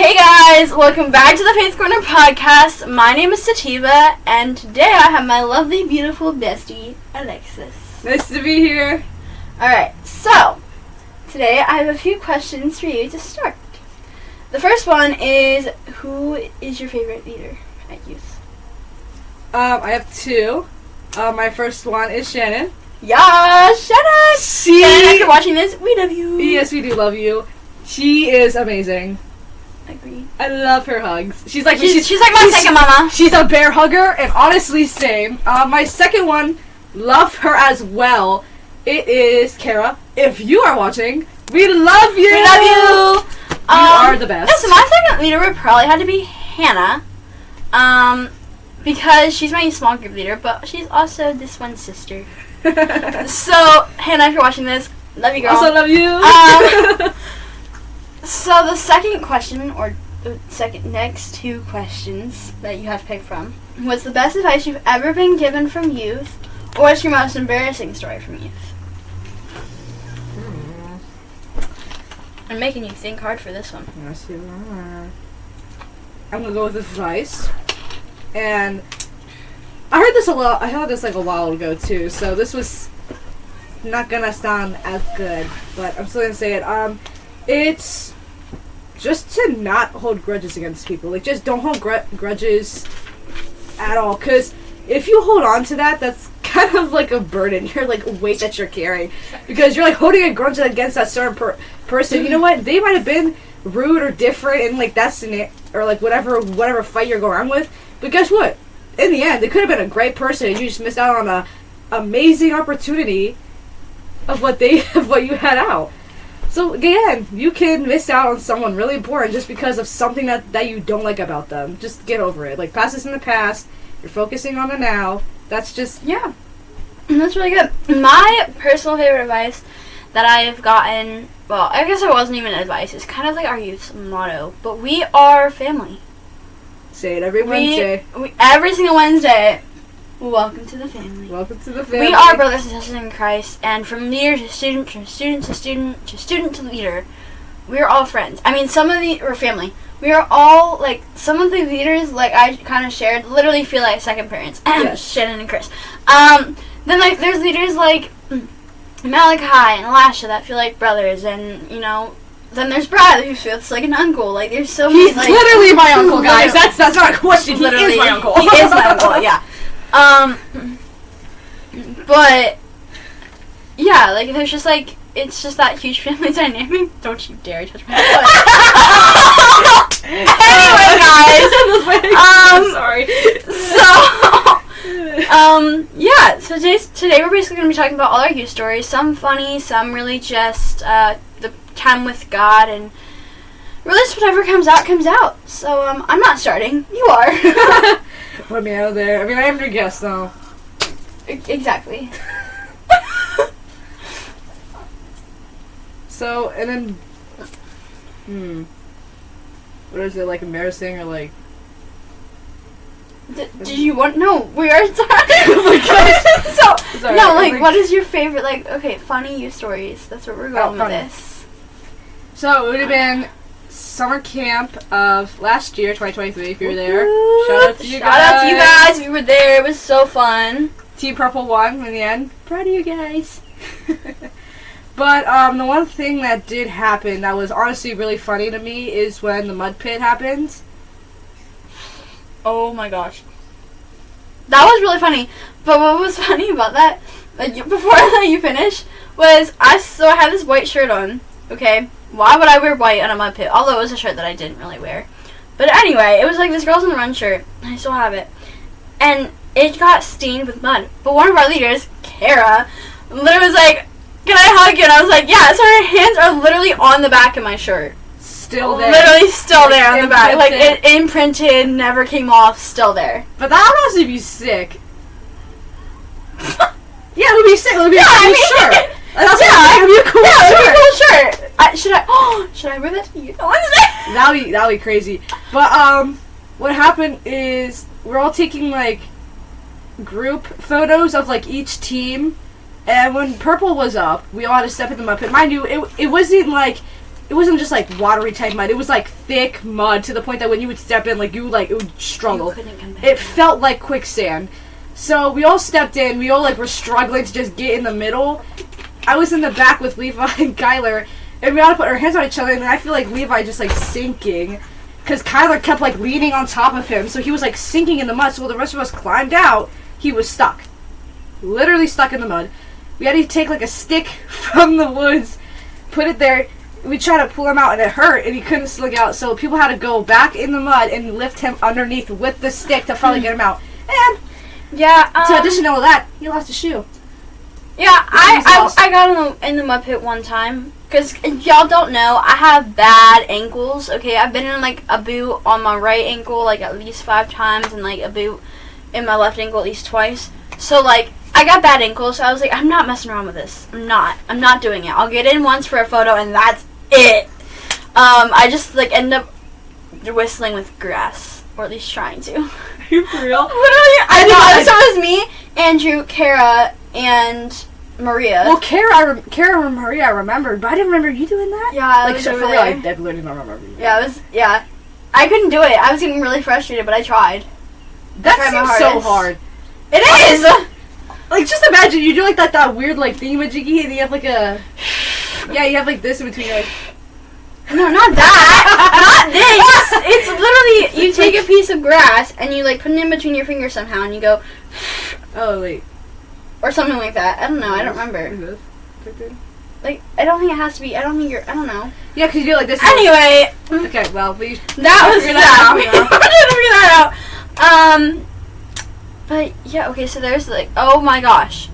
Hey guys, welcome back to the Faith Corner podcast. My name is Sativa, and today I have my lovely, beautiful bestie, Alexis. Nice to be here. Alright, so, today I have a few questions for you to start. The first one is, who is your favorite leader at youth? I have two. My first one is Shannon. Yeah, Shannon! Shannon, if you're watching this, we love you. Yes, we do love you. She is amazing. Agreed. I love her hugs. She's like my second mama. She's a bear hugger, and honestly, same. My second one, love her as well. It is Kara. If you are watching, we love you. We love you. You are the best. Yeah, so my second leader would probably have to be Hannah. Because she's my small group leader, but she's also this one's sister. So, Hannah, if you're watching this, love you, girl. Also love you. So the second question, or the next two questions that you have to pick from, what's the best advice you've ever been given from youth, or what's your most embarrassing story from youth? I'm making you think hard for this one. Yes, you are. I'm gonna go with advice, and I heard this a lot. I heard this like a while ago too, so this was not gonna sound as good, but I'm still gonna say it. It's just to not hold grudges against people. Like, just don't hold grudges at all. Because if you hold on to that, that's kind of like a burden. You're like a weight that you're carrying. Because you're like holding a grudge against that certain person. You know what? They might have been rude or different in like that scenario, or like whatever fight you're going on with. But guess what? In the end, they could have been a great person, and you just missed out on a amazing opportunity of what you had out. So again, you can miss out on someone really important just because of something that you don't like about them. Just get over it. Like, past is in the past. You're focusing on the now. That's just... Yeah. That's really good. My personal favorite advice that I've gotten... Well, I guess it wasn't even advice. It's kind of like our youth's motto. But we are family. Say it every Wednesday. Every single Wednesday. Welcome to the family. Welcome to the family. We are brothers and sisters in Christ, and from leader to student, from student to student, to student to leader, we are all friends. I mean, we're family. We are all, like, some of the leaders, like I kind of shared, literally feel like second parents. Yes. Shannon and Chris. Then, like, there's leaders like Malachi and Elisha that feel like brothers, and, you know, then there's Brad who feels like an uncle. Like, there's so many, He's like... literally my uncle, guys. That's not a question. He Literally, is my uncle. He is my uncle, yeah. But, yeah, like, there's just, like, it's just that huge family dynamic. Don't you dare touch my foot. Anyway, guys. Sorry. So, yeah, so today we're basically going to be talking about all our youth stories. Some funny, some really just, the time with God, and really just whatever comes out. So, I'm not starting. You are. Put me out of there. I mean, I am your guest, though. Exactly. So, and then, what is it, like, embarrassing, or, like... Did you want... No, we are sorry. Oh my gosh. Sorry, no, like, what is your favorite, like, okay, funny youth stories. That's what we're going with this. So, it would have been summer camp of last year, 2023, if you were there. Ooh, Shout out to you guys. Shout out to you guys. We were there. It was so fun. Team Purple won in the end. Proud of you guys. But the one thing that did happen that was honestly really funny to me is when the mud pit happened. Oh my gosh. That was really funny. But what was funny about that, before I let you finish, was I had this white shirt on, okay? Why would I wear white on a mud pit? Although it was a shirt that I didn't really wear. But anyway, it was like this Girls on the Run shirt. I still have it. And it got stained with mud. But one of our leaders, Kara, literally was like, "Can I hug you?" And I was like, "Yeah." So her hands are literally on the back of my shirt. Still there. Literally still there on the back. Like, it imprinted, never came off, still there. But that would also be sick. Yeah, it would be sick. It would be a cool shirt. It would be a cool shirt. It would be a cool shirt. Should I wear that to you? That'd be crazy. But what happened is we're all taking like group photos of like each team, and when purple was up, we all had to step in the mud pit. Mind you, it wasn't like it wasn't just like watery type mud. It was like thick mud to the point that when you would step in, like it would struggle. You couldn't come back. It felt like quicksand. So we all stepped in. We all like were struggling to just get in the middle. I was in the back with Levi and Kyler, and we all put our hands on each other. And I feel like Levi just like sinking, because Kyler kept like leaning on top of him, so he was like sinking in the mud. So while the rest of us climbed out, he was stuck, literally stuck in the mud. We had to take like a stick from the woods, put it there. We tried to pull him out, and it hurt, and he couldn't slug out. So people had to go back in the mud and lift him underneath with the stick to finally get him out. And yeah, to addition to all that, he lost a shoe. Yeah, I got in the mud pit one time. Because y'all don't know, I have bad ankles, okay? I've been in, like, a boot on my right ankle, like, at least 5 times, and, like, a boot in my left ankle at least twice. So, like, I got bad ankles, so I was like, I'm not messing around with this. I'm not doing it. I'll get in once for a photo, and that's it. I just, like, end up whistling with grass, or at least trying to. Are you for real? Literally, I know. So it was me, Andrew, Kara, and Maria. Well, Kara and Maria I remembered, but I didn't remember you doing that. Yeah, like, so for real, I definitely did not remember you. Yeah, I couldn't do it. I was getting really frustrated, but I tried. That seems so hard. It is! Like, just imagine, you do, like, that weird, like, thingamajiggy, and you have, like, a... Yeah, you have, like, this in between, like... No, not that! Not this! It's literally, you take a piece of grass, and you, like, put it in between your fingers somehow, and you go... Oh, wait. Or something like that. I don't know, I don't remember. Like, I don't think it has to be, I don't know. Yeah, because you do, like, this... Anyway... Okay, well, we... That was that. We out. figure that out. But, yeah, okay, so there's, like, oh my gosh.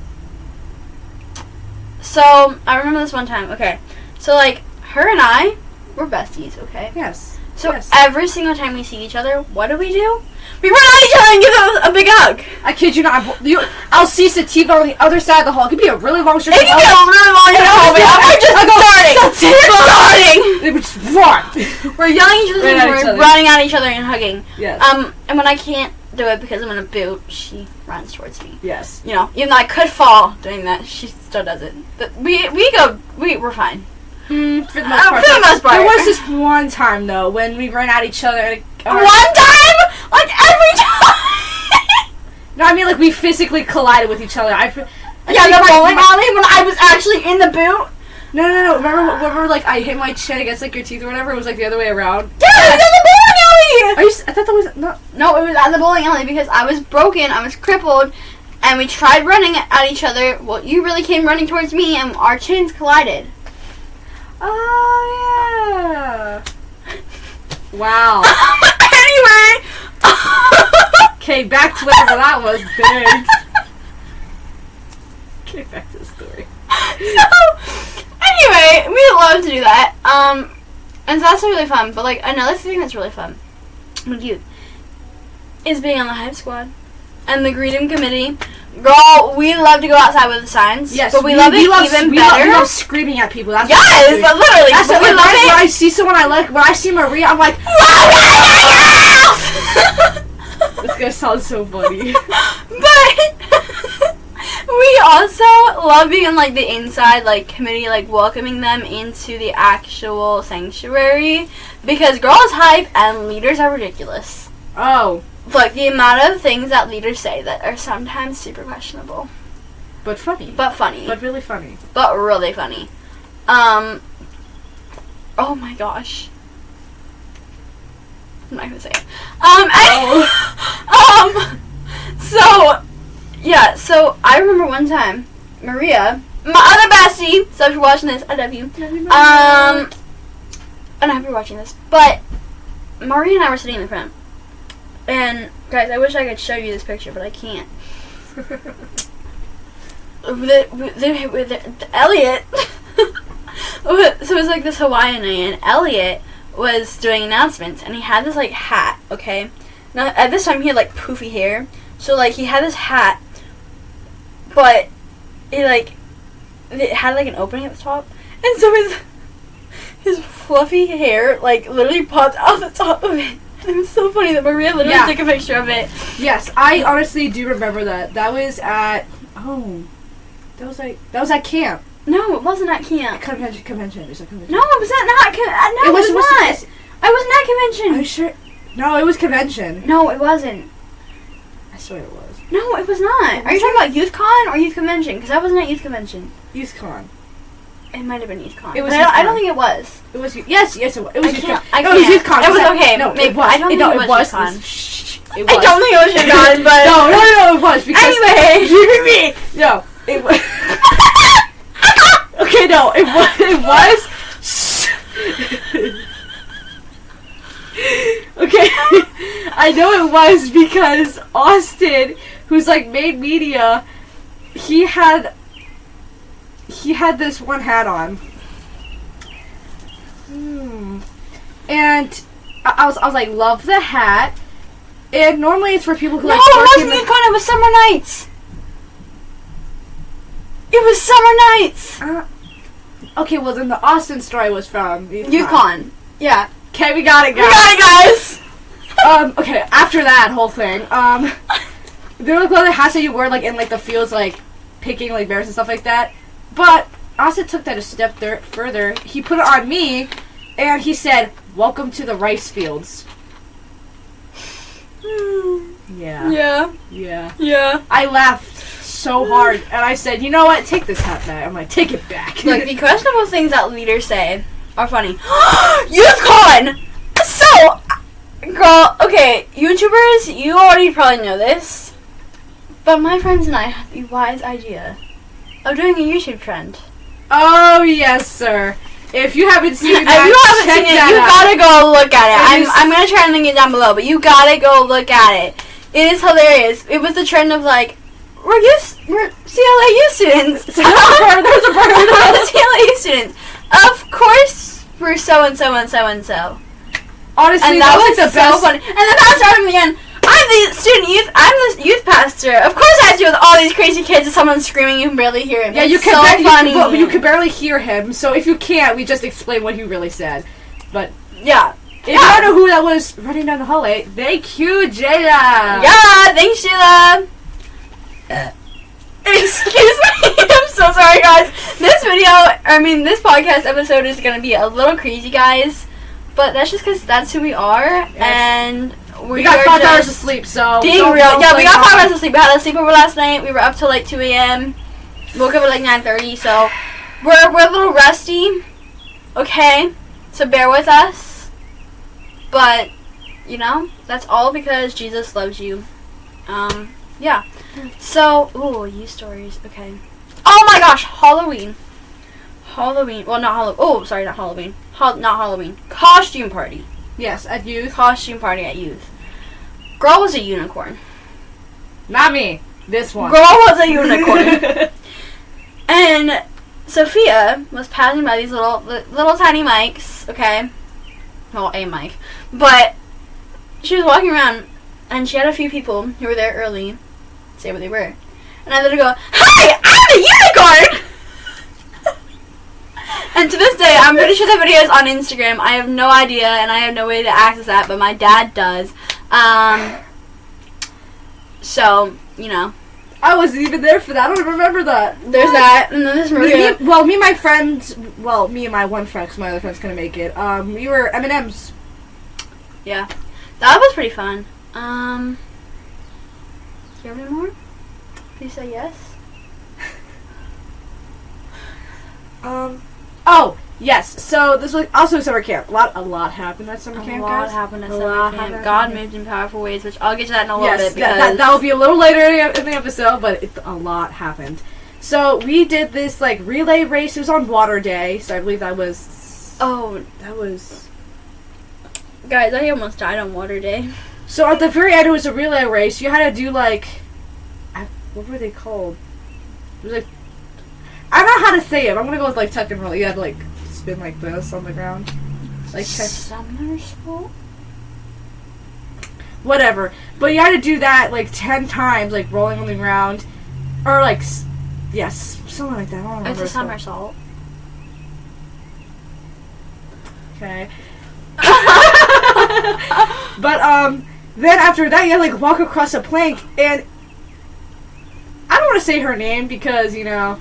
So, I remember this one time, okay. So, like, her and I, we're besties, okay? Yes. So, yes. every single time we see each other, what do? We run at each other and give them a big hug. I kid you not. I'll see Sativa on the other side of the hall. It could be a really long stretch. It could be a really long stretch. They would just run. We're yelling at each other, we're running at each other and hugging. Yes. And when I can't do it because I'm in a boot, she runs towards me. Yes. You know, even though I could fall doing that, she still does it. But we're fine. For the most part. There was this one time though when we ran at each other. One time? Like every time? No, I mean like we physically collided with each other. The bowling alley when I was actually in the boot. No. Remember like I hit my chin against like your teeth or whatever. It was like the other way around. Yeah, it was in the bowling alley. I thought that was not. No, it was at the bowling alley because I was broken. I was crippled. And we tried running at each other. Well, you really came running towards me, and our chins collided. Oh, yeah. Wow. Anyway. Okay, back to whatever that was. Big. Okay, back to the story. So, anyway, we love to do that. And so that's really fun. But, like, another thing that's really fun with youth is being on the hype squad and the greeting committee. Girl, we love to go outside with the signs. Yes, but we love it even better. We love screaming at people. That's yes, but literally. That's what we love it. When I see someone I like, when I see Maria, I'm like, this gonna sound so funny. But we also love being on like the inside like committee, like welcoming them into the actual sanctuary because girls hype and leaders are ridiculous. Oh. Like, the amount of things that leaders say that are sometimes super questionable. But funny. But funny. But really funny. But really funny. Oh my gosh. I'm not gonna say it. So, yeah, so I remember one time, Maria, my other bestie, so if you're watching this, I love you. And I hope you're watching this, but Maria and I were sitting in the front. And, guys, I wish I could show you this picture, but I can't. Elliot. So it was like this Hawaiian night, and Elliot was doing announcements, and he had this, like, hat, okay? Now, at this time, he had, like, poofy hair. So, like, he had this hat, but it had, like, an opening at the top. And so his fluffy hair, like, literally popped out the top of it. It was so funny that Maria literally took a picture of it. Yes, I honestly do remember that. That was at that was at camp. No, it wasn't at camp. Convention. It was a convention. No, it was not. No, it was not. I wasn't at convention. Are you sure? No, it was convention. No, it wasn't. I swear it was. No, it was not. Are you talking about youth con or youth convention? Because I wasn't at youth convention. Youth con. It might have been youth con. It was. I don't think it was. It was. Yes, it was. It was youth con. It was youth con. It was okay. No, maybe, it was. I don't think it was youth con. It was. I don't think it was youth con, but no, it was because anyway. No, it was. Okay, no, it was. It was. Okay, I know it was because Austin, who's like made media, he had this one hat on. And I was like, love the hat. And normally it's for people who like. No, it wasn't youth con. It was summer nights. It was summer nights. Okay, well then the Austin story was from youth con. Yeah. Okay, we got it, guys. We got it, guys. Okay, after that whole thing, there were other hats that you wear like in like the fields, like picking like bears and stuff like that. But Austin took that a step further. He put it on me, and he said, "Welcome to the rice fields." Yeah. I laughed so hard, and I said, "You know what? Take this hat back." I'm like, "Take it back." Like the questionable things that leaders say are funny. Youth con. So, girl. Okay, YouTubers, you already probably know this, but my friends and I had the wise idea of doing a YouTube trend. Oh yes, sir. If you haven't seen that, you gotta go look at it. I'm gonna try and link it down below, but you gotta go look at it. It is hilarious. It was the trend of like, we're CLA youth students. There's a bird. We're CLA youth students. Of course, we're so and so and so and so. Honestly, and that was like the so best. funny. And the pastor out again. I'm the youth pastor. Of course, I have to deal with all these crazy kids and someone screaming. You can barely hear him. Yeah, it's you can. So funny. You can barely hear him. So if you can't, we just explain what he really said. But yeah. If you don't know who that was running down the hallway, thank you, Jayla. Yeah, thanks, Jayla. Excuse me. I'm so sorry, guys. This podcast episode is going to be a little crazy, guys. But that's just because that's who we are. Yes. And we got 5 hours of sleep, so... Being real. Yeah, we got 5 hours of sleep. We had a sleepover last night. We were up till like 2 a.m. Woke up at like 9:30, so... We're a little rusty. Okay? So bear with us. But, you know, that's all because Jesus loves you. Yeah. So, you stories. Okay. Oh my gosh, Halloween. Well, not Halloween. Oh, sorry, not Halloween. Not Halloween. Costume party. Yes, at youth. Costume party at youth. Girl was a unicorn. Not me. This one. Girl was a unicorn. And Sophia was passing by these little tiny mics, okay? Well, a mic. But she was walking around, and she had a few people who were there early say what they were. And I let her go, "Hi, I'm a unicorn!" And to this day, I'm pretty sure the video is on Instagram. I have no idea, and I have no way to access that, but my dad does. So, you know. I wasn't even there for that. I don't remember that. There's that, and then there's Maria. Me and my one friend, because my other friend's couldn't make it, we were M&M's. Yeah. That was pretty fun. Do you have any more? Please say yes. Oh, yes. So this was also summer camp. A lot happened at summer camp, guys. A lot happened at summer camp. God moved in powerful ways, which I'll get to that in a little bit. Yes, that'll be a little later in the episode, but a lot happened. So we did this like relay race. It was on Water Day, so I believe that was. Oh, that was. Guys, I almost died on Water Day. So at the very end, it was a relay race. You had to do like, what were they called? It was like. I don't know how to say it. I'm gonna go with like tuck and roll. You had to like spin like this on the ground, like somersault. Whatever. But you had to do that like 10 times, like rolling on the ground, or like yes, something like that. I don't remember. It's a somersault. Okay. But then after that, you had to like walk across a plank, and I don't want to say her name because you know.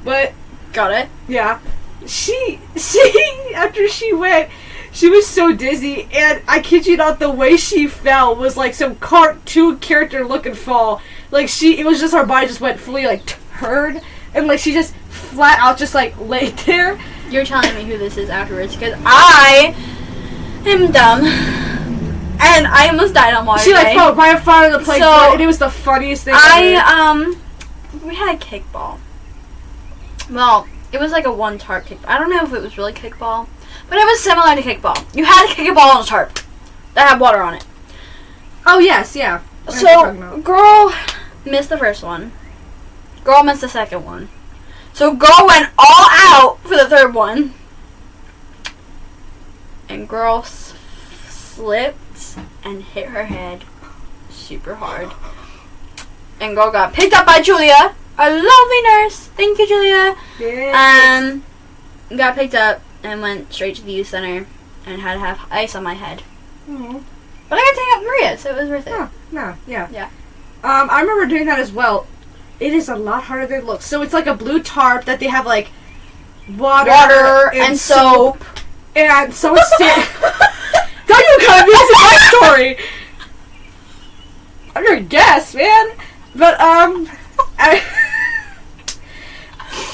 But Got it. yeah, she after she went, she was so dizzy, and I kid you not, the way she fell was like some cartoon character looking fall. Like it was just her body just went fully like turned, and like she just flat out just like laid there. You're telling me who this is afterwards, because I am dumb, and I almost died on water. She like fell right in front of the plate, So, and it was the funniest thing ever. We had a kickball. Well, it was like a one tarp kickball. I don't know if it was really kickball, but it was similar to kickball. You had to kick a ball on a tarp that had water on it. Oh yes, yeah. I know what you're So, talking about. girl missed the first one. Girl missed the second one. So, girl went all out for the third one. And girl slipped and hit her head super hard. And girl got picked up by Julia, a lovely nurse. Thank you, Julia. Yes. Got picked up and went straight to the youth center and had to have ice on my head. Oh. But I got to hang out with Maria, so it was worth it. Oh, no, yeah. Yeah. I remember doing that as well. It is a lot harder than it looks. So it's like a blue tarp that they have like water and soap. And someone's standing. Thought you were coming into my story. I'm your guest, man. But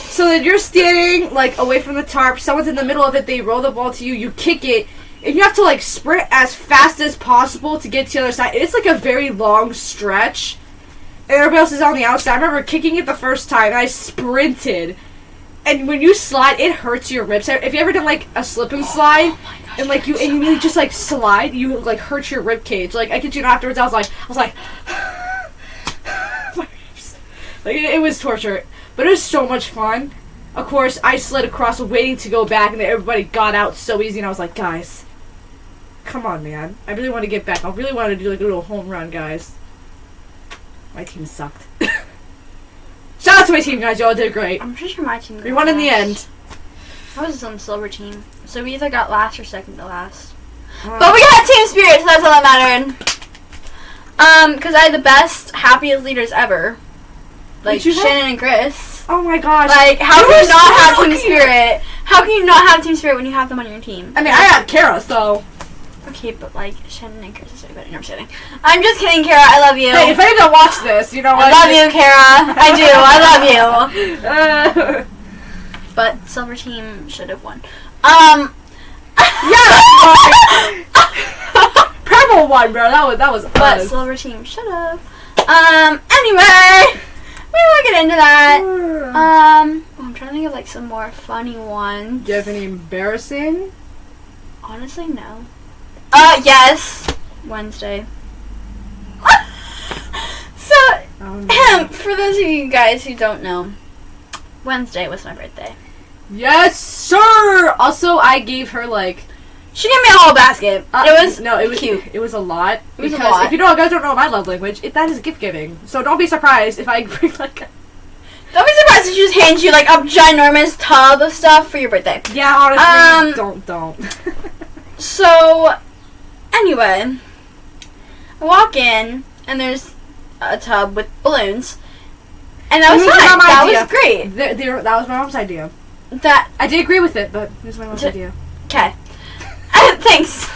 so then you're standing like away from the tarp. Someone's in the middle of it. They roll the ball to you. You kick it, and you have to like sprint as fast as possible to get to the other side. It's like a very long stretch. And everybody else is on the outside. I remember kicking it the first time, and I sprinted. And when you slide, it hurts your ribs. If you ever done like a slip and slide, Oh my gosh, and like you just like slide, you like hurt your rib cage. Like I kid you not, afterwards I was like, my ribs. Like it was torture, but it was so much fun. Of course, I slid across, waiting to go back, and then everybody got out so easy, and I was like, guys, come on, man, I really want to get back. I really want to do like a little home run, guys. My team sucked. Shout out to my team, guys. Y'all did great. I'm pretty sure my team got We won in the last. end. I was on the silver team, so we either got last or second to last. Uh, But we got team spirit, so that's all that mattered. Because I had the best, happiest leaders ever. Like Did you have- Shannon and Chris. Oh my gosh. Like, how You can were you not so have team lucky. spirit? How can you not have team spirit when you have them on your team? I mean, I had Kara, so. Okay, but like Shannon and Chris is way better. No, I'm just kidding. I'm just kidding, Kara. I love you. Hey, if I didn't watch this, you know I what? love you, Kara. I do. I love you. you. But silver team should have won. Yes! Purple won, bro. That was But us. silver team should have. Anyway, we will get into that. I'm trying to think of like some more funny ones. Do you have any embarrassing? Honestly, no. Yes. Wednesday. So, for those of you guys who don't know, Wednesday was my birthday. Yes, sir. Also, I gave her like. She gave me a whole basket. It was cute. It was a lot. It was a Because lot. if you guys don't know my love language, that is gift giving. So don't be surprised if I bring like. Don't be surprised if she just hands you like a ginormous tub of stuff for your birthday. Yeah, honestly, don't. So, anyway, I walk in and there's a tub with balloons, and that was It was fine. not my That idea. was great. That was my mom's idea. That I did agree with it, but it was my mom's idea. okay. Thanks.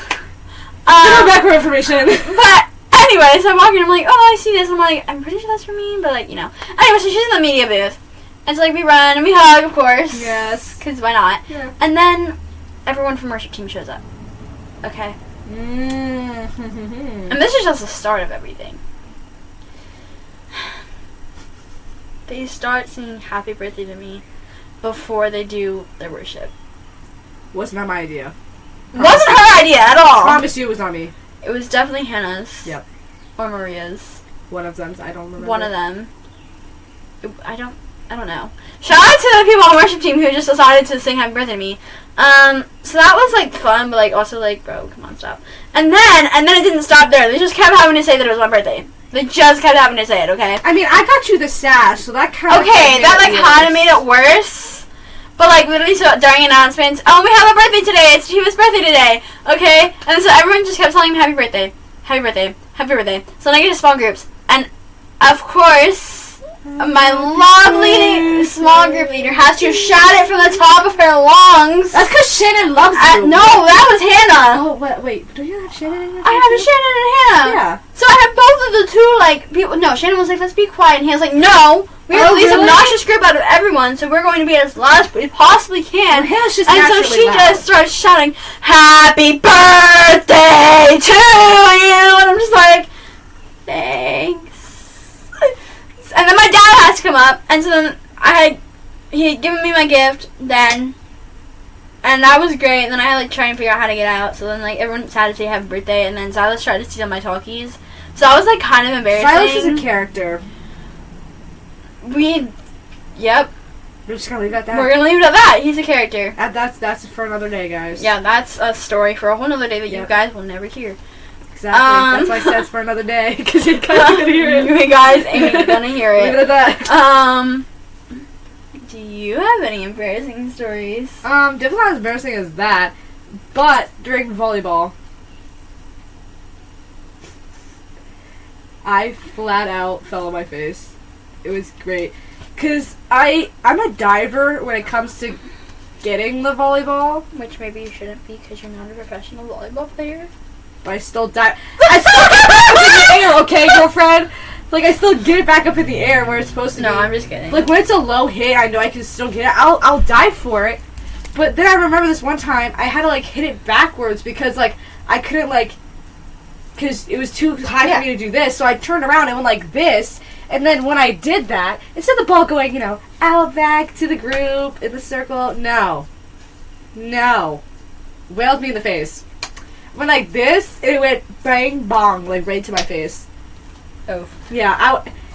Back for information. But anyway, so I'm walking. I'm like, oh, I see this. I'm like, I'm pretty sure that's for me, but like, you know. Anyway, so she's in the media booth, and so like we run and we hug, of course. Yes. Because why not? Yeah. And then everyone from worship team shows up. Okay. Mm-hmm. And this is just the start of everything. They start singing happy birthday to me before they do their worship. Was not my idea. Wasn't her idea at all. Promise you, it was not me. It was definitely Hannah's. Yep. Or Maria's. One of them. I don't remember. One of them. I don't know. Shout out to the people on the worship team who just decided to sing happy birthday to me. So that was like fun, but like also like, bro, come on, stop. And then it didn't stop there. They just kept having to say that it was my birthday. They just kept having to say it, okay? I mean, I got you the sash, so that kind of Okay, that like kind of made it worse. But like literally, so during announcements, oh, we have a birthday today. It's Tifa's birthday today. Okay, and so everyone just kept telling me happy birthday, happy birthday, happy birthday. So then I get to small groups, and of course, my lovely small group leader has to shout it from the top of her lungs. That's because Shannon loves you. No, that was Hannah. Oh, wait. Do you have Shannon in your I have Shannon and Hannah. Yeah. So I have both of the two, like, people. No, Shannon was like, let's be quiet. And Hannah's like, no. We are the least obnoxious group out of everyone, so we're going to be as loud as we possibly can. Well, Hannah's just and so she just starts shouting, "Happy birthday to you!" And I'm just like, thanks. And then my dad has to come up, and so then he had given me my gift then, and that was great. And then I had like try and figure out how to get out. So then like everyone had to say happy birthday, and then Silas tried to steal my talkies. So I was like kind of embarrassing. Silas is a character. Yep. We're just gonna leave it at that. We're gonna leave it at that. He's a character. That's for another day, guys. Yeah, that's a story for a whole other day that you guys will never hear. Exactly. That's why I said it's for another day, because you guys are gonna hear it. You guys ain't gonna hear it. Leave it at that. Do you have any embarrassing stories? Definitely not as embarrassing as that, but during volleyball, I flat out fell on my face. It was great. Because I'm a diver when it comes to getting the volleyball. Which maybe you shouldn't be because you're not a professional volleyball player. But I still dive. I still get it back up in the air, okay, girlfriend? Like, I still get it back up in the air where it's supposed to be. No, I'm just kidding. Like, when it's a low hit, I know I can still get it. I'll dive for it. But then I remember this one time, I had to, like, hit it backwards because, like, I couldn't, like, because it was too high for me to do this. So I turned around and went like this. And then when I did that, instead of the ball going, out back to the group in the circle, no. Wailed me in the face. Went like this, and it went bang bong, like right to my face. Oh. Yeah,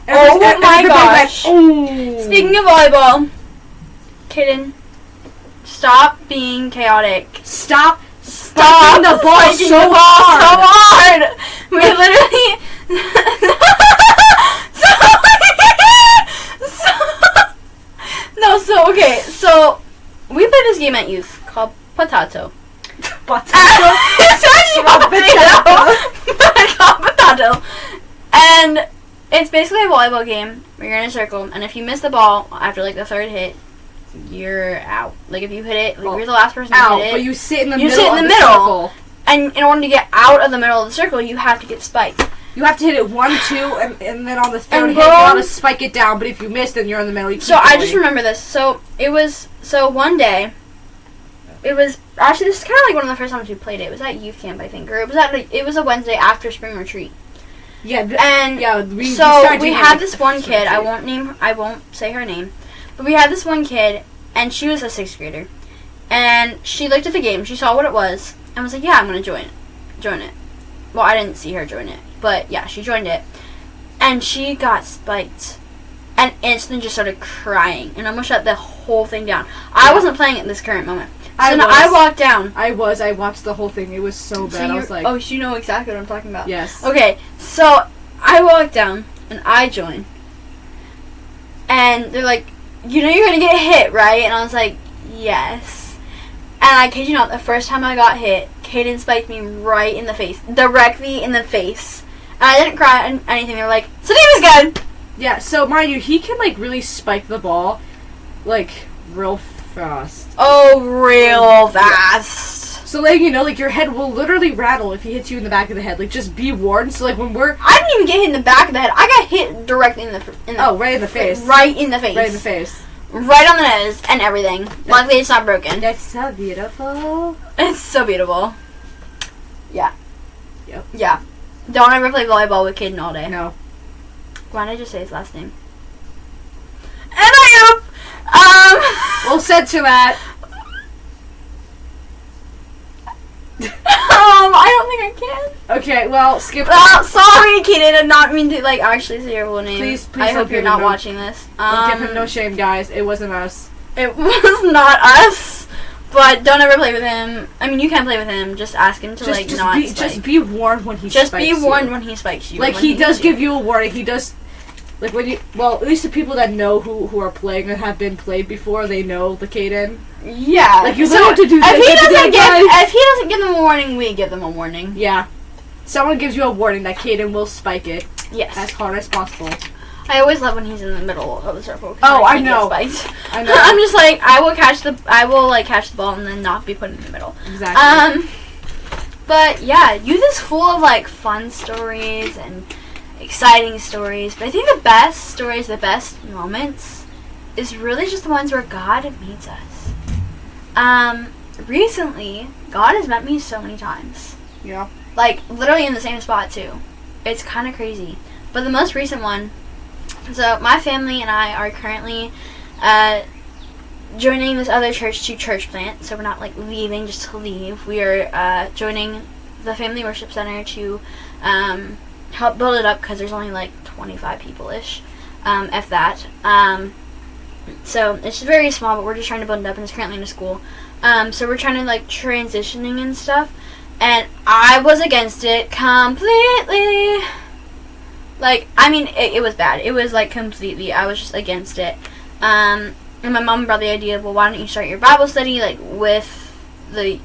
oh my gosh. Went, Speaking of volleyball, Kaden, stop being chaotic. Stop spiking the ball so hard. We literally... Okay, so we played this game at youth called Potato. It's actually called Potato. And it's basically a volleyball game where you're in a circle, and if you miss the ball after like the third hit, you're out. Like if you hit it, like you're the last person to hit it. But you sit in the middle of the circle. And in order to get out of the middle of the circle, you have to get spiked. You have to hit it 1, 2, and then on the third hit, you want to spike it down. But if you miss, then you're in the middle. So I just remember this. So one day, it was actually this is kind of like one of the first times we played it. It was at youth camp, I think, or it was a Wednesday after spring retreat. Yeah, we had this one kid. I won't say her name, but we had this one kid, and she was a 6th grader, and she looked at the game. She saw what it was, and was like, "Yeah, I'm gonna join it." Well, I didn't see her join it. But, yeah, she joined it. And she got spiked. And instantly just started crying. And almost shut the whole thing down. I wasn't playing at this current moment. So I walked down. I watched the whole thing. It was so bad. I was like... Oh, so you know exactly what I'm talking about. Yes. Okay, so I walked down. And I joined. And they're like, you're going to get hit, right? And I was like, yes. And I kid you not, the first time I got hit, Kaden spiked me right in the face. Directly in the face. And I didn't cry or anything. They were like, Sadima's good! Yeah, so mind you, he can, like, really spike the ball, like, real fast. Oh, real fast. So, like, like, your head will literally rattle if he hits you in the back of the head. Like, just be warned. So, like, when we're... I didn't even get hit in the back of the head. I got hit directly in the right in the face. Right in the face. Right in the face. Right on the nose and everything. Luckily, it's not broken. That's so beautiful. It's so beautiful. Yeah. Yep. Yeah. Don't ever play volleyball with Kaden all day. No. Why did I just say his last name? And I Well said to that. I don't think I can. Okay, well, skip. Sorry, Kaden. I did not mean to actually say your full name. Please I hope you're not watching this. Don't give him no shame, guys. It wasn't us. It was not us. But don't ever play with him. I mean, you can play with him. Just ask him to not spike. Just be warned when he spikes you. Just be warned when he spikes you. Like, he does give you a warning. He does... Like, when you... Well, at least the people that know who are playing and have been played before, they know the Kaden. Yeah. Like, you have to do this. If he doesn't give them a warning, we give them a warning. Yeah. Someone gives you a warning that Kaden will spike it. Yes. As hard as possible. I always love when he's in the middle of the circle. Oh, I know. I know. I'm just like, I will catch the ball and then not be put in the middle. Exactly. But yeah, youth is full of like fun stories and exciting stories. But I think the best stories, the best moments, is really just the ones where God meets us. Recently, God has met me so many times. Yeah. Like, literally in the same spot, too. It's kind of crazy. But the most recent one, so my family and I are currently joining this other church to church plant. So we're not, like, leaving just to leave. We are joining the Family Worship Center to help build it up because there's only, like, 25 people-ish, if that. So it's very small, but we're just trying to build it up, and it's currently in a school. So we're trying to, like, transitioning and stuff. And I was against it completely. Like, I mean, it was bad. It was, like, completely. I was just against it. And my mom brought the idea of, well, why don't you start your Bible study, like, with the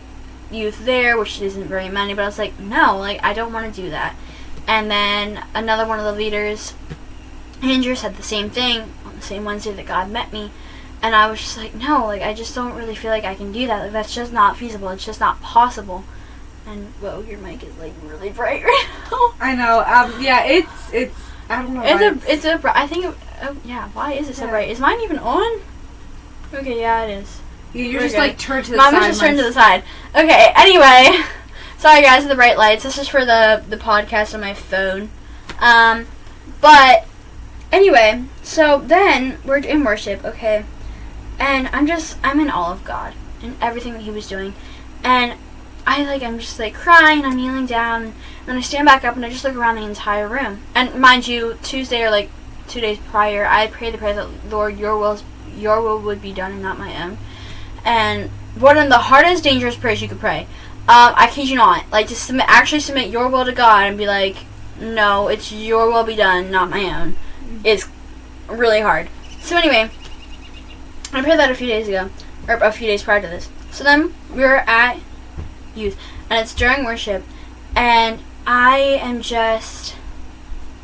youth there, which isn't very many. But I was like, no, like, I don't want to do that. And then another one of the leaders, Andrew, said the same thing on the same Wednesday that God met me. And I was just like, no, like, I just don't really feel like I can do that. Like, that's just not feasible. It's just not possible. And, whoa, your mic is, like, really bright right now. I know. Yeah, it's, I don't know why. I think, yeah, why is it so bright? Is mine even on? Okay, yeah, it is. You're just, like, turned to the side. Mine was just turned to the side. Okay, anyway. Sorry, guys, for the bright lights. This is for the podcast on my phone. But, anyway, so then we're in worship, okay? And I'm in awe of God and everything that he was doing. And I'm just, like, crying, I'm kneeling down, and I stand back up, and I just look around the entire room. And mind you, Tuesday or, like, 2 days prior, I prayed the prayer that, Lord, your will would be done and not my own. And one of the hardest, dangerous prayers you could pray. I kid you not. Like, to actually submit your will to God and be like, no, it's your will be done, not my own. It's really hard. So anyway, I prayed that a few days ago, or a few days prior to this. So then we were at youth, and it's during worship, and I am just,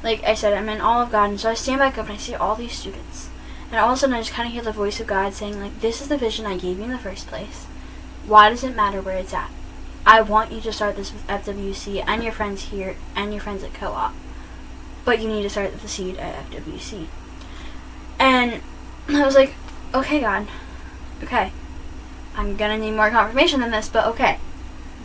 like I said, I'm in awe of God. And so I stand back up and I see all these students, and all of a sudden I just kind of hear the voice of God saying, like, this is the vision I gave you in the first place. Why does it matter where it's at? I want you to start this with FWC and your friends here and your friends at co-op, but you need to start the seed at FWC. And I was like, okay, God, okay, I'm gonna need more confirmation than this, but okay.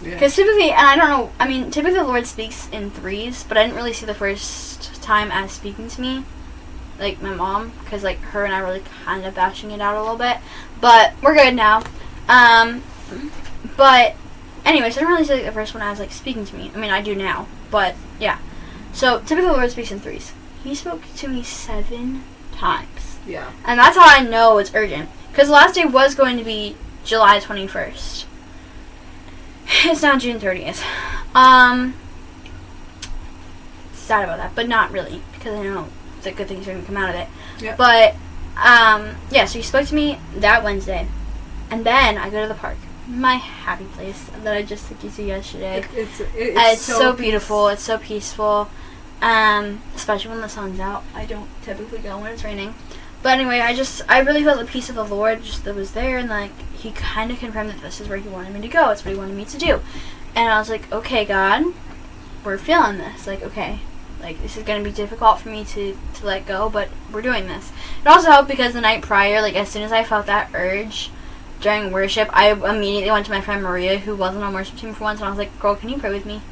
Because typically, and I don't know, I mean, typically the Lord speaks in threes, but I didn't really see the first time as speaking to me, like my mom, because, like, her and I were, like, kind of bashing it out a little bit, but we're good now. But anyways, I didn't really see, like, the first one as, like, speaking to me. I mean, I do now, but yeah. So typically the Lord speaks in threes. He spoke to me 7 times. Yeah. And that's how I know it's urgent, because the last day was going to be July 21st. It's now June 30th. Sad about that, but not really, because I know that good things are going to come out of it. Yep. But, yeah, so he spoke to me that Wednesday, and then I go to the park. My happy place that I just took you to yesterday. It's so beautiful. It's so peaceful. Especially when the sun's out. I don't typically go when it's raining. But anyway, I really felt the peace of the Lord just that was there, and, like, he kind of confirmed that this is where he wanted me to go. It's what he wanted me to do. And I was like, okay, God, we're feeling this. Like, okay, like, this is going to be difficult for me to let go, but we're doing this. It also helped because the night prior, like, as soon as I felt that urge during worship, I immediately went to my friend Maria, who wasn't on worship team for once, and I was like, girl, can you pray with me?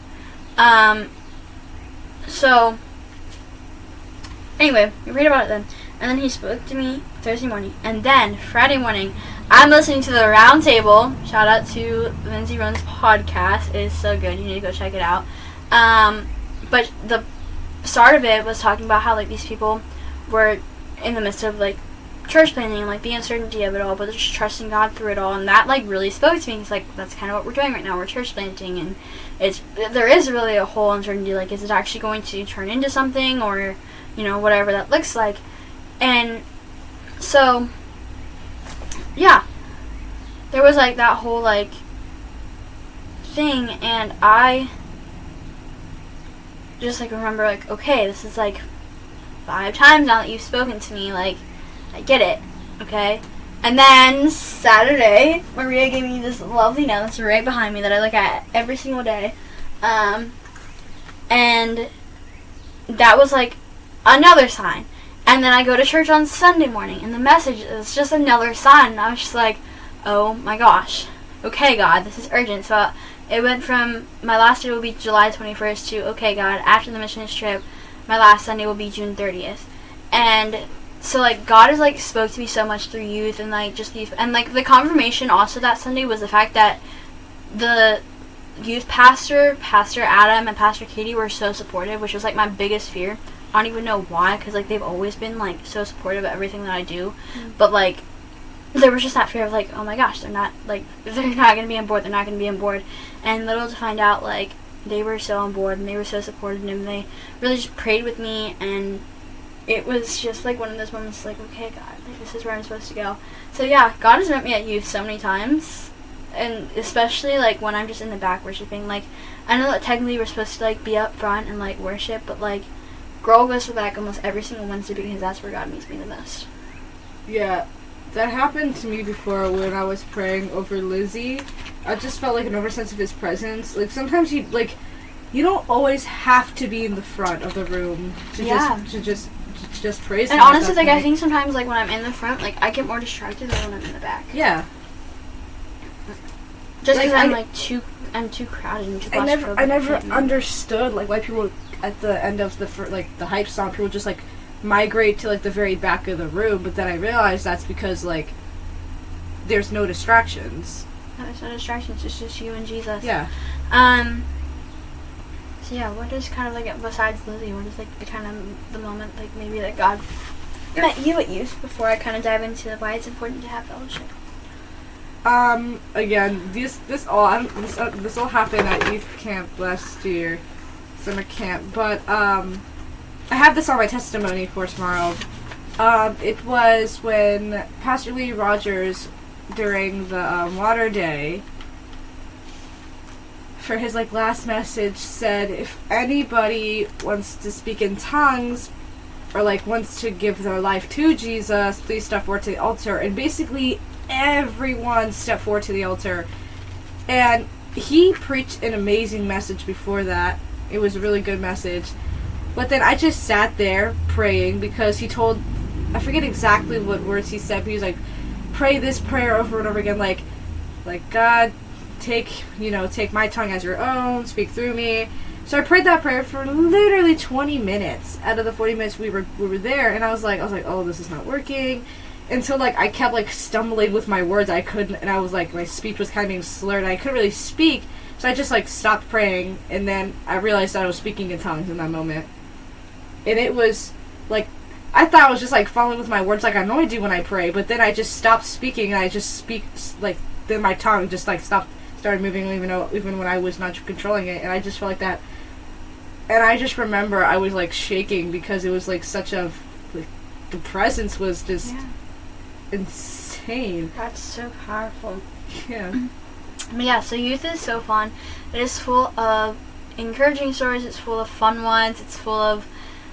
So, anyway, we prayed about it then. And then he spoke to me Thursday morning. And then, Friday morning, I'm listening to the Round Table. Shout out to Lindsay Roan's podcast. It is so good. You need to go check it out. But the start of it was talking about how, like, these people were in the midst of, like, church planning and, like, the uncertainty of it all, but they're just trusting God through it all. And that, like, really spoke to me. It's like, that's kind of what we're doing right now. We're church planting, and there is really a whole uncertainty. Like, is it actually going to turn into something, or, you know, whatever that looks like. And so, yeah, there was, like, that whole, like, thing, and I just, like, remember, like, okay, this is, like, 5 times now that you've spoken to me. Like, I get it, okay? And then Saturday, Maria gave me this lovely note that's right behind me that I look at every single day. And that was like another sign. And then I go to church on Sunday morning, and the message is just another sign. And I was just like, oh my gosh. Okay, God, this is urgent. So it went from my last day will be July 21st to, okay, God, after the missions trip, my last Sunday will be June 30th. And so, like, God has, like, spoke to me so much through youth and, like, just these... And, like, the confirmation also that Sunday was the fact that the youth pastor, Pastor Adam, and Pastor Katie were so supportive, which was, like, my biggest fear. I don't even know why, because, like, they've always been, like, so supportive of everything that I do. Mm-hmm. But, like, there was just that fear of, like, oh, my gosh, they're not going to be on board. They're not going to be on board. And little to find out, like, they were so on board, and they were so supportive, and they really just prayed with me, and... It was just, like, one of those moments, like, okay, God, like, this is where I'm supposed to go. So, yeah, God has met me at youth so many times, and especially, like, when I'm just in the back worshiping. Like, I know that technically we're supposed to, like, be up front and, like, worship, but, like, girl goes to the back almost every single Wednesday because that's where God meets me the most. Yeah, that happened to me before when I was praying over Lizzie. I just felt, like, an oversense of his presence. Like, sometimes you don't always have to be in the front of the room to just praise him. And honestly, like, I think sometimes, like, when I'm in the front, like, I get more distracted than when I'm in the back. Yeah. Just because I'm too crowded and too claustrophobic. I never understood, like, why people, at the end of the hype song, people just, like, migrate to, like, the very back of the room, but then I realized that's because, like, there's no distractions. No, there's no distractions, it's just you and Jesus. Yeah. So yeah, what is kind of like, besides Lizzie, what is like the kind of the moment, like maybe that God met you at youth, before I kind of dive into why it's important to have fellowship? Again, this all happened at youth camp last year, summer camp, but I have this on my testimony for tomorrow. It was when Pastor Lee Rogers, during the Water Day, for his, like, last message, said if anybody wants to speak in tongues or, like, wants to give their life to Jesus, please step forward to the altar. And basically everyone stepped forward to the altar, and he preached an amazing message before that. It was a really good message, but then I just sat there praying because he told, I forget exactly what words he said, but he was like, pray this prayer over and over again, like God, take my tongue as your own, speak through me. So I prayed that prayer for literally 20 minutes out of the 40 minutes we were there, and I was like, oh, this is not working. Until, like, I kept, like, stumbling with my words. I couldn't, and I was like, my speech was kind of being slurred, and I couldn't really speak. So I just, like, stopped praying, and then I realized that I was speaking in tongues in that moment. And it was, like, I thought I was just, like, following with my words like I normally do when I pray, but then I just stopped speaking, and I just speak, like, then my tongue just, like, started moving even when I was not controlling it, and I just felt like that. And I just remember I was, like, shaking because it was, like, such a, like, the presence was just insane. That's so powerful. Yeah. But yeah, so youth is so fun. It is full of encouraging stories, it's full of fun ones, it's full of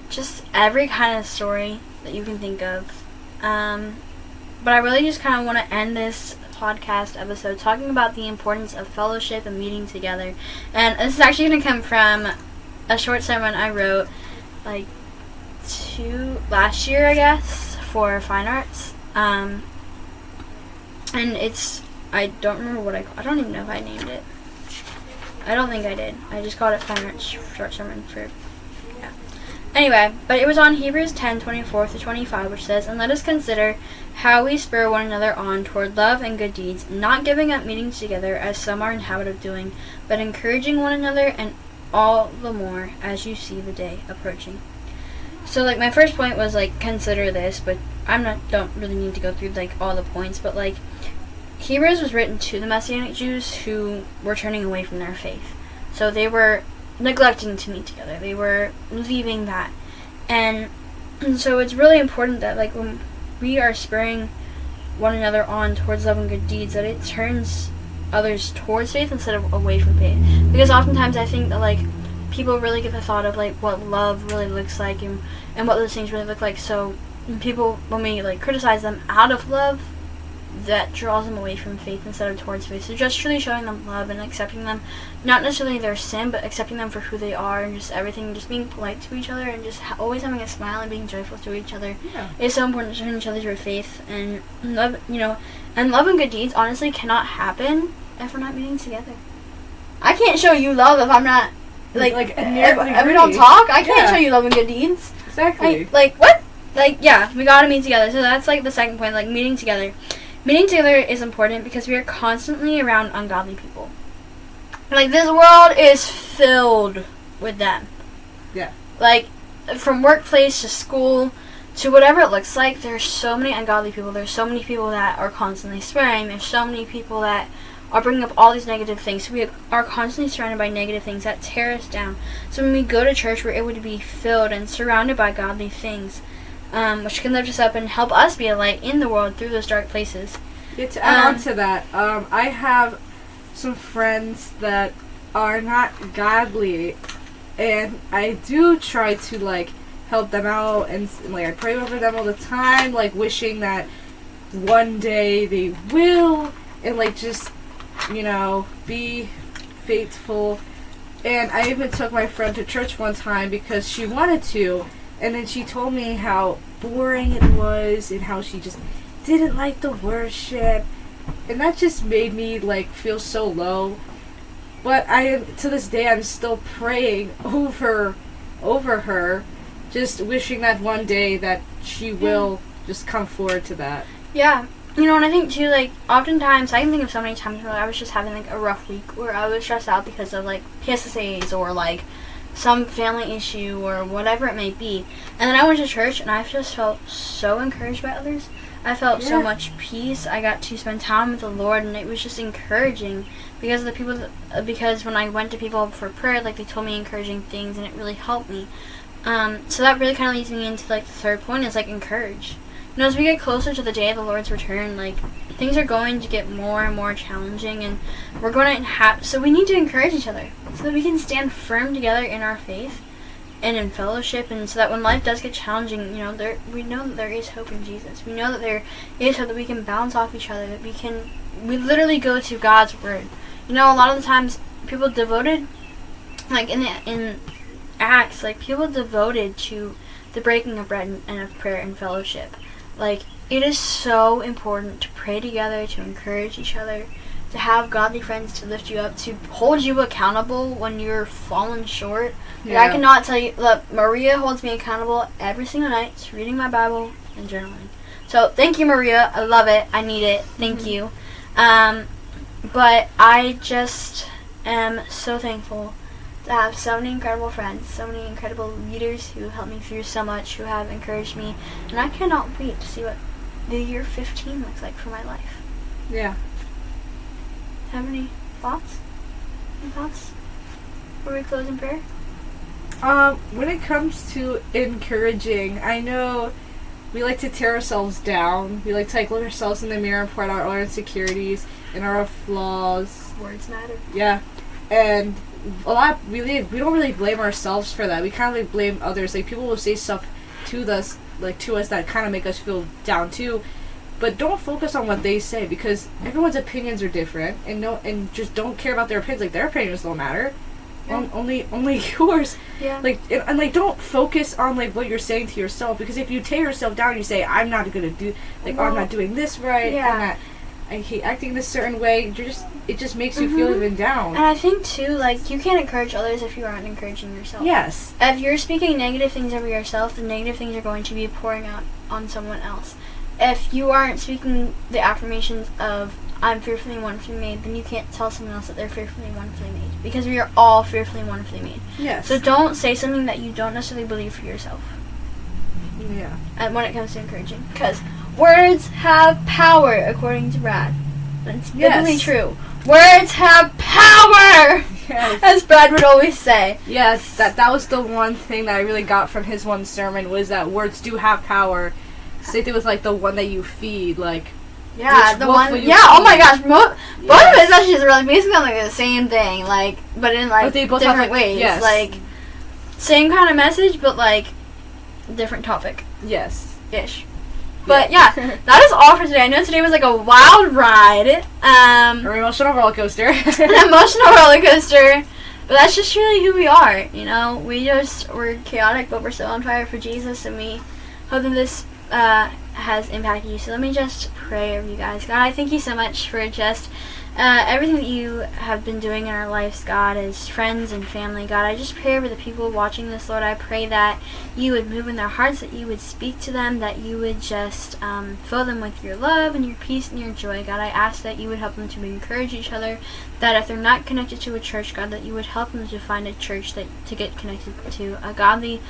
just every kind of story that you can think of. But I really just kind of want to end this podcast episode talking about the importance of fellowship and meeting together. And this is actually going to come from a short sermon I wrote like last year, I guess, for fine arts. And it's, I don't remember I don't even know if I named it. I don't think I did. I just called it fine arts short sermon for, yeah. Anyway, but it was on Hebrews 10:24-25, which says, "And let us consider how we spur one another on toward love and good deeds, not giving up meeting together as some are in habit of doing, but encouraging one another, and all the more as you see the day approaching." So, like, my first point was, like, consider this, but don't really need to go through, like, all the points, but, like, Hebrews was written to the Messianic Jews who were turning away from their faith. So they were neglecting to meet together. They were leaving that. And so it's really important that, like, when we are spurring one another on towards love and good deeds, that it turns others towards faith instead of away from faith. Because oftentimes I think that, like, people really get the thought of like what love really looks like and what those things really look like. So when we like criticize them out of love, that draws them away from faith instead of towards faith. So just truly showing them love and accepting them, not necessarily their sin, but accepting them for who they are, and just everything, just being polite to each other, and just always having a smile and being joyful to each other is so important. Showing each other your faith and love, and love and good deeds honestly cannot happen if we're not meeting together. I can't show you love if I'm not if we don't talk. I can't show you love and good deeds. Exactly. What? We gotta meet together. So that's like the second point, like meeting together. Meeting together is important because we are constantly around ungodly people. Like, this world is filled with them. Yeah. Like, from workplace to school to whatever it looks like, there's so many ungodly people. There's so many people that are constantly swearing. There's so many people that are bringing up all these negative things. So we are constantly surrounded by negative things that tear us down. So when we go to church, we're able to be filled and surrounded by godly things. Which can lift us up and help us be a light in the world through those dark places. Yeah, to add on to that, I have some friends that are not godly, and I do try to, like, help them out, and like, I pray over them all the time, like, wishing that one day they will, and, like, just, be faithful. And I even took my friend to church one time because she wanted to, and then she told me how boring it was and how she just didn't like the worship. And that just made me, like, feel so low. But to this day, I'm still praying over her, just wishing that one day that she will just come forward to that. Yeah. And I think, too, like, oftentimes, I can think of so many times where I was just having, like, a rough week, where I was stressed out because of, like, PSSAs or, like, some family issue or whatever it may be. And then I went to church, and I just felt so encouraged by others. I felt so much peace. I got to spend time with the Lord, and it was just encouraging because of the people. Because when I went to people for prayer, like, they told me encouraging things, and it really helped me. So that really kind of leads me into, like, the third point is, like, encourage. As we get closer to the day of the Lord's return, like, things are going to get more and more challenging, and we're going to have, so we need to encourage each other so that we can stand firm together in our faith and in fellowship, and so that when life does get challenging, we know that there is hope in Jesus. We know that there is hope, that we can bounce off each other, that we literally go to God's word. A lot of the times people devoted, like in Acts, like, people devoted to the breaking of bread and of prayer and fellowship. Like, it is so important to pray together, to encourage each other, to have godly friends to lift you up, to hold you accountable when you're falling short. Like, I cannot tell you, look, Maria holds me accountable every single night to reading my Bible and journaling. So, thank you, Maria. I love it. I need it. Thank you. But I just am so thankful to have so many incredible friends, so many incredible leaders who helped me through so much, who have encouraged me, and I cannot wait to see what the year 15 looks like for my life. Yeah. Have any thoughts? Any thoughts before we close in prayer? When it comes to encouraging, I know we like to tear ourselves down. We like to, like, look ourselves in the mirror and point out our insecurities and our flaws. Words matter. Yeah. And we don't really blame ourselves for that. We kind of, like, blame others. Like, people will say stuff to us that kind of make us feel down too. But don't focus on what they say, because everyone's opinions are different, and just don't care about their opinions. Like, their opinions don't matter. Yeah. Only yours. Yeah. Like, and like, don't focus on, like, what you're saying to yourself, because if you tear yourself down, you say, I'm not gonna do, like, I'm not doing this right. Yeah. I hate acting this certain way. It just makes you feel even down. And I think too, like, you can't encourage others if you aren't encouraging yourself. Yes. If you're speaking negative things over yourself, the negative things are going to be pouring out on someone else. If you aren't speaking the affirmations of, I'm fearfully and wonderfully made, then you can't tell someone else that they're fearfully and wonderfully made. Because we are all fearfully and wonderfully made. Yes. So don't say something that you don't necessarily believe for yourself. Yeah. And when it comes to encouraging. Because words have power, according to Brad. That's biblically true. Words have power! Yes. As Brad would always say. Yes, that was the one thing that I really got from his one sermon, was that words do have power. Same thing with, like, the one that you feed, like... Yeah, the one... Yeah, feed? Oh my gosh, both of his messages are, like, basically, like, the same thing, like, but in, like, different ways. Yes. Like, same kind of message, but like different topic Yes. ish. But yeah, that is all for today. I know today was like a wild ride. An emotional roller coaster. An emotional roller coaster. But that's just really who we are, you know. We're chaotic, but we're so on fire for Jesus, and we hope that this has impacted you. So let me just pray over you guys. God, I thank you so much for just everything that you have been doing in our lives, God, as friends and family. God, I just pray over the people watching this, Lord. I pray that you would move in their hearts, that you would speak to them, that you would just fill them with your love and your peace and your joy. God, I ask that you would help them to encourage each other, that if they're not connected to a church, God, that you would help them to find a church to get connected to, a godly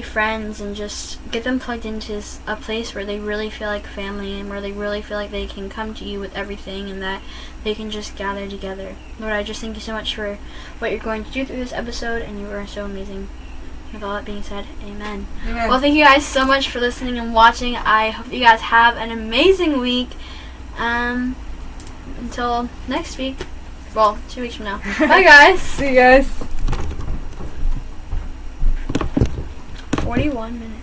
friends, and just get them plugged into a place where they really feel like family and where they really feel like they can come to you with everything and that they can just gather together. Lord, I just thank you so much for what you're going to do through this episode, and you are so amazing. With all that being said, amen. Well, thank you guys so much for listening and watching. I hope you guys have an amazing week. Until next week. Well, 2 weeks from now. Bye, guys. See you guys. 41 minutes.